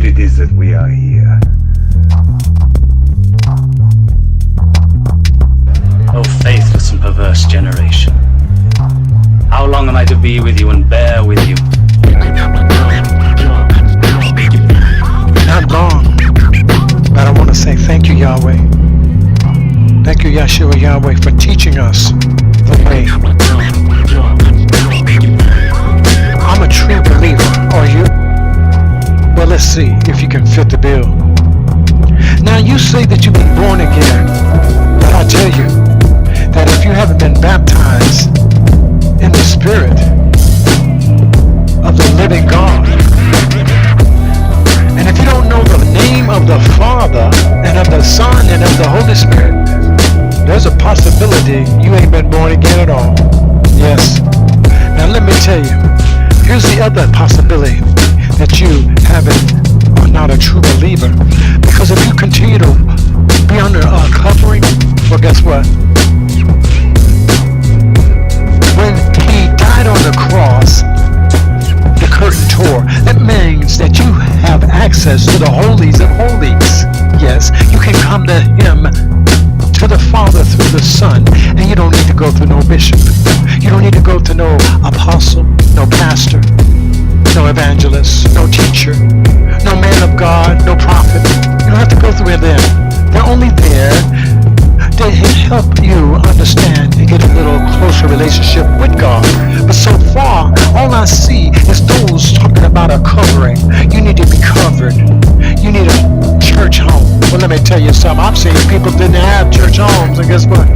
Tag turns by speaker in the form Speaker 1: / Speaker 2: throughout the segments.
Speaker 1: what it is that we are here.
Speaker 2: O faithless and perverse generation, how long am I to be with you and bear with you?
Speaker 3: Not long, but I want to say thank you, Yahweh. Thank you, Yeshua Yahweh, for teaching us the way. I'm a true believer. Are you? Well, let's see if you can fit the bill. Now, you say that you've been born again, but I tell you that if you haven't been baptized in the Spirit of the living God, and if you don't know the name of the Father and of the Son and of the Holy Spirit, there's a possibility you ain't been born again at all. Yes. Now let me tell you, here's the other possibility that you are not a true believer. Because if you continue to be under a covering, well, guess what? When he died on the cross, the curtain tore. That means that you have access to the holies of holies. Yes, you can come to him, to the Father through the Son, and you don't need to go through no bishop. You don't need to go to no apostle, no pastor, no evangelist, no teacher, no man of God, no prophet. You don't have to go through them. They're only there to help you understand and get a little closer relationship with God. But so far, all I see is those talking about a covering. You need to be covered. You need a church home. Well, let me tell you something. I've seen people didn't have church homes, and guess what?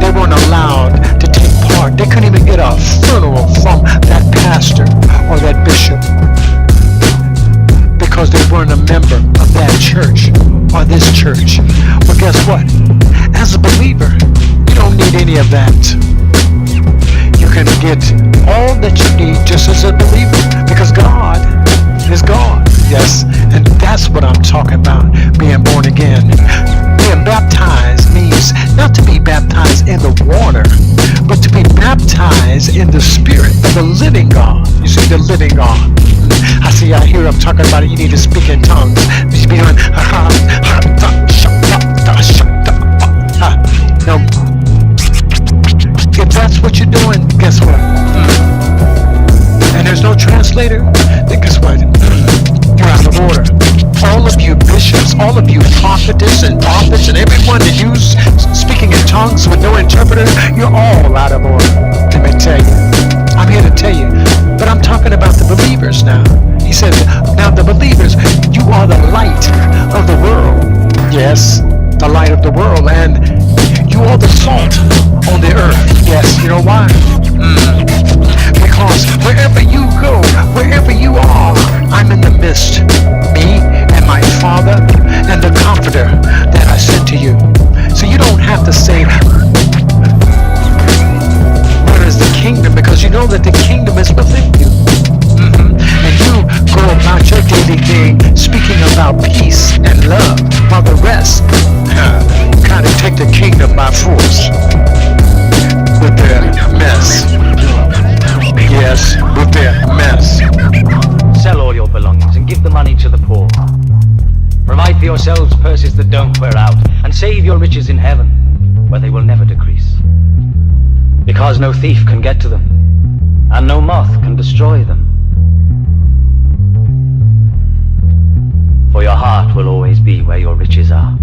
Speaker 3: They weren't allowed to take part. They couldn't even get a funeral from that pastor or that bishop because they weren't a member of that church or this church. Well, guess what? As a believer, you don't need any of that. You can get all that you need just as a believer because God is God. Yes, and that's what I'm talking about, being born again. Being baptized means not to be baptized in the water, but to be baptized in the Spirit of the living God. You see, the living God. I see out here I'm talking about it. You need to speak in tongues. You should be doing no. If that's what you're doing, guess what? And there's no translator, then guess what? You're out of order. All of you bishops, all of you prophetess and prophets, and everyone that use speaking in tongues with no interpreter, you're all out of order. Let me tell you. I'm here to tell you. But I'm talking about the believers now. He says, now the believers, you are the light of the world. Yes, the light of the world. And you are the salt on the earth. Yes, you know why? Because wherever you go, wherever you are, I'm in the midst. Me and my Father and the Comforter that I sent to you. So you don't have to say, where is the kingdom? Because you know that the kingdom is within you. And you go about your daily thing speaking about peace and love, while the rest kind of take the kingdom by force with their mess. Yes, with their mess.
Speaker 2: Sell all your belongings and give the money to the poor. Provide for yourselves purses that don't wear out, and save your riches in heaven, where they will never decrease. Because no thief can get to them, and no moth can destroy them. For your heart will always be where your riches are.